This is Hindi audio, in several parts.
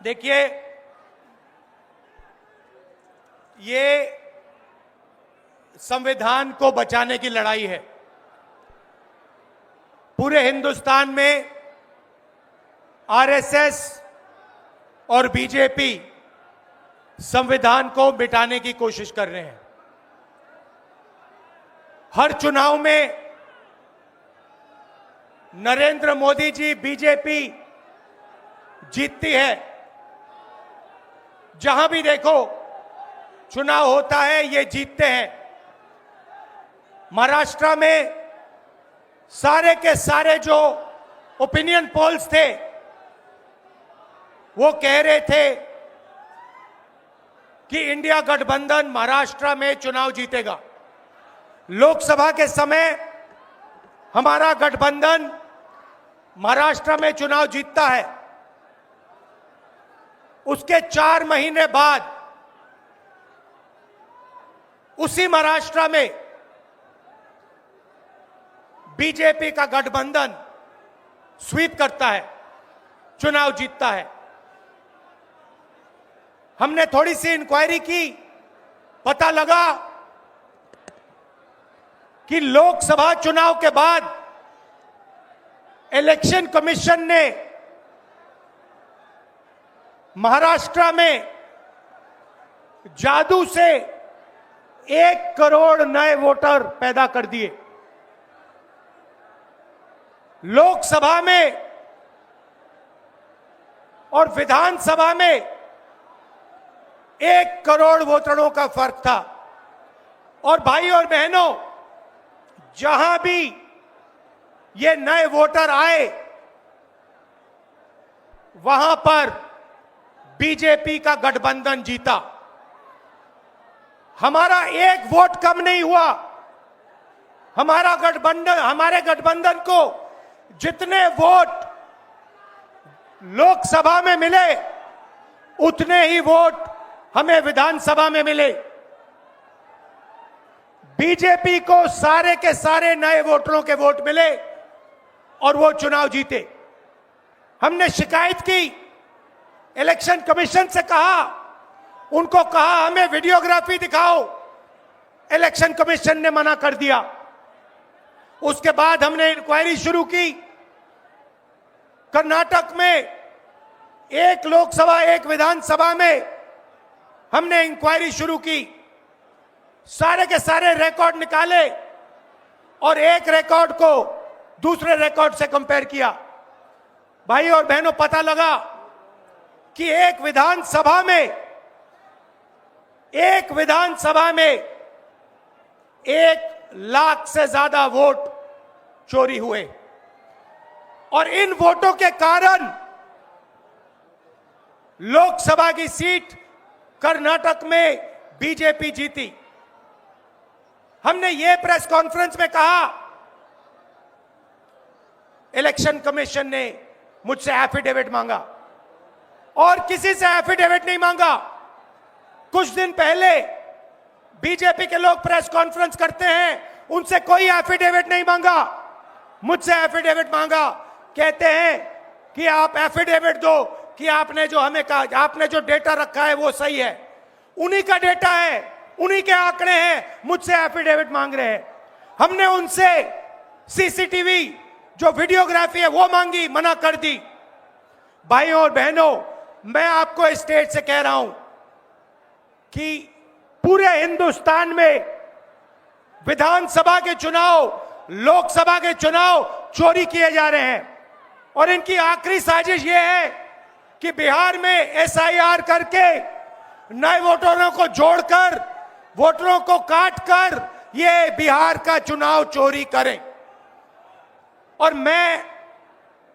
देखिए, ये संविधान को बचाने की लड़ाई है। पूरे हिंदुस्तान में आरएसएस और बीजेपी संविधान को मिटाने की कोशिश कर रहे हैं। हर चुनाव में नरेंद्र मोदी जी, बीजेपी जीतती है। जहां भी देखो चुनाव होता है, ये जीतते हैं। महाराष्ट्र में सारे के सारे जो ओपिनियन पोल्स थे वो कह रहे थे कि इंडिया गठबंधन महाराष्ट्र में चुनाव जीतेगा। लोकसभा के समय हमारा गठबंधन महाराष्ट्र में चुनाव जीतता है। उसके 4 महीने बाद उसी महाराष्ट्र में बीजेपी का गठबंधन स्वीप करता है, चुनाव जीतता है। हमने थोड़ी सी इंक्वायरी की, पता लगा कि लोकसभा चुनाव के बाद इलेक्शन कमीशन ने महाराष्ट्र में जादू से 1 करोड़ नए वोटर पैदा कर दिए। लोकसभा में और विधानसभा में 1 करोड़ वोटरों का फर्क था। और भाई और बहनों, जहां भी ये नए वोटर आए, वहां पर बीजेपी का गठबंधन जीता। हमारा 1 वोट कम नहीं हुआ। हमारे गठबंधन को जितने वोट लोकसभा में मिले, उतने ही वोट हमें विधानसभा में मिले। बीजेपी को सारे के सारे नए वोटरों के वोट मिले और वो चुनाव जीते। हमने शिकायत की, इलेक्शन कमीशन से कहा, उनको कहा हमें वीडियोग्राफी दिखाओ। इलेक्शन कमीशन ने मना कर दिया। उसके बाद हमने इंक्वायरी शुरू की। कर्नाटक में 1 लोकसभा 1 विधानसभा में हमने इंक्वायरी शुरू की। सारे के सारे रिकॉर्ड निकाले और एक रिकॉर्ड को दूसरे रिकॉर्ड से कंपेयर किया। भाई और बहनों, पता लगा कि एक विधानसभा में 1 लाख से ज्यादा वोट चोरी हुए। और इन वोटों के कारण लोकसभा की सीट कर्नाटक में बीजेपी जीती। हमने ये प्रेस कॉन्फ्रेंस में कहा, इलेक्शन कमीशन ने मुझसे एफिडेविट मांगा और किसी से एफिडेविट नहीं मांगा। कुछ दिन पहले बीजेपी के लोग प्रेस कॉन्फ्रेंस करते हैं, उनसे कोई एफिडेविट नहीं मांगा, मुझसे एफिडेविट मांगा। कहते हैं कि आप एफिडेविट दो कि आपने जो हमें कहा, आपने जो डेटा रखा है वो सही है। उन्हीं का डेटा है, उन्हीं के आंकड़े हैं, मुझसे एफिडेविट मांग रहे हैं। हमने उनसे सीसीटीवी जो वीडियोग्राफी है वो मांगी, मना कर दी। भाइयों और बहनों, मैं आपको इस स्टेज से कह रहा हूं कि पूरे हिंदुस्तान में विधानसभा के चुनाव, लोकसभा के चुनाव चोरी किए जा रहे हैं। और इनकी आखिरी साजिश यह है कि बिहार में एसआईआर करके नए वोटरों को जोड़कर, वोटरों को काटकर ये बिहार का चुनाव चोरी करें। और मैं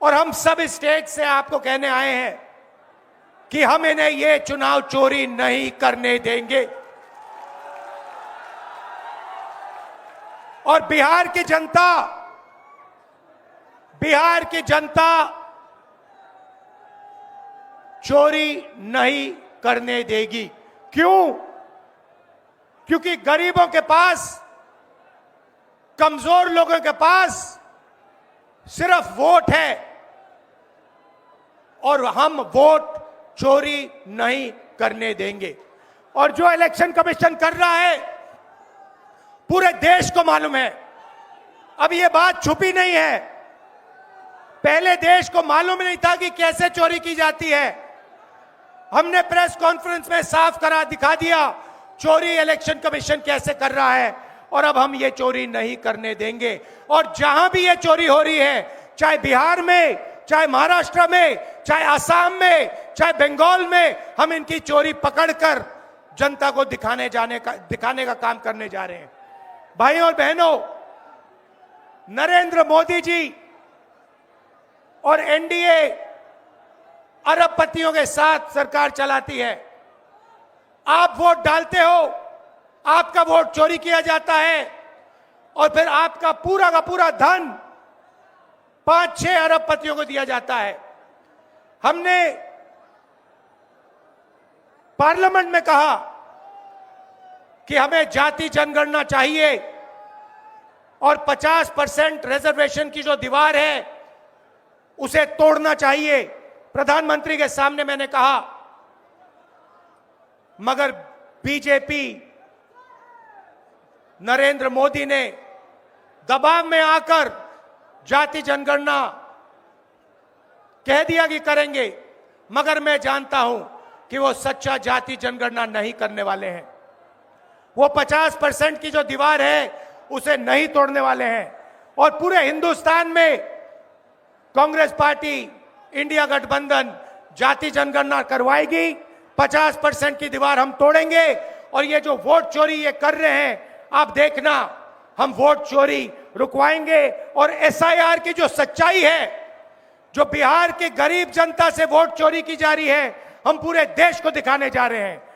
और हम सब स्टेट से आपको कहने आए हैं कि हम इन्हें ये चुनाव चोरी नहीं करने देंगे। और बिहार की जनता चोरी नहीं करने देगी। क्यों? क्योंकि गरीबों के पास, कमजोर लोगों के पास सिर्फ वोट है और हम वोट चोरी नहीं करने देंगे। और जो इलेक्शन कमीशन कर रहा है पूरे देश को मालूम है। अब ये बात छुपी नहीं है, पहले देश को मालूम नहीं था कि कैसे चोरी की जाती है। हमने प्रेस कॉन्फ्रेंस में साफ करा दिखा दिया चोरी इलेक्शन कमीशन कैसे कर रहा है, और अब हम ये चोरी नहीं करने देंगे। और जहां भी ये चोरी हो रही है, चाहे बिहार में, चाहे महाराष्ट्र में, चाहे असम में, चाहे बंगाल में, हम इनकी चोरी पकड़कर जनता को दिखाने का काम करने जा रहे हैं। भाइयों और बहनों, नरेंद्र मोदी जी और एनडीए अरबपतियों के साथ सरकार चलाती है। आप वोट डालते हो, आपका वोट चोरी किया जाता है और फिर आपका पूरा का पूरा धन 5-6 अरबपतियों को दिया जाता है। हमने पार्लियामेंट में कहा कि हमें जाति जनगणना चाहिए और 50% रिजर्वेशन की जो दीवार है उसे तोड़ना चाहिए। प्रधानमंत्री के सामने मैंने कहा, मगर बीजेपी, नरेंद्र मोदी ने दबाव में आकर जाति जनगणना कह दिया कि करेंगे, मगर मैं जानता हूं कि वो सच्चा जाति जनगणना नहीं करने वाले हैं। वो 50% की जो दीवार है उसे नहीं तोड़ने वाले हैं। और पूरे हिंदुस्तान में कांग्रेस पार्टी, इंडिया गठबंधन जाति जनगणना करवाएगी, 50% की दीवार हम तोड़ेंगे। और ये जो वोट चोरी ये कर रहे हैं, आप देखना, हम वोट चोरी रुकवाएंगे। और एसआईआर की जो सच्चाई है, जो बिहार के गरीब जनता से वोट चोरी की जा रही है, हम पूरे देश को दिखाने जा रहे हैं।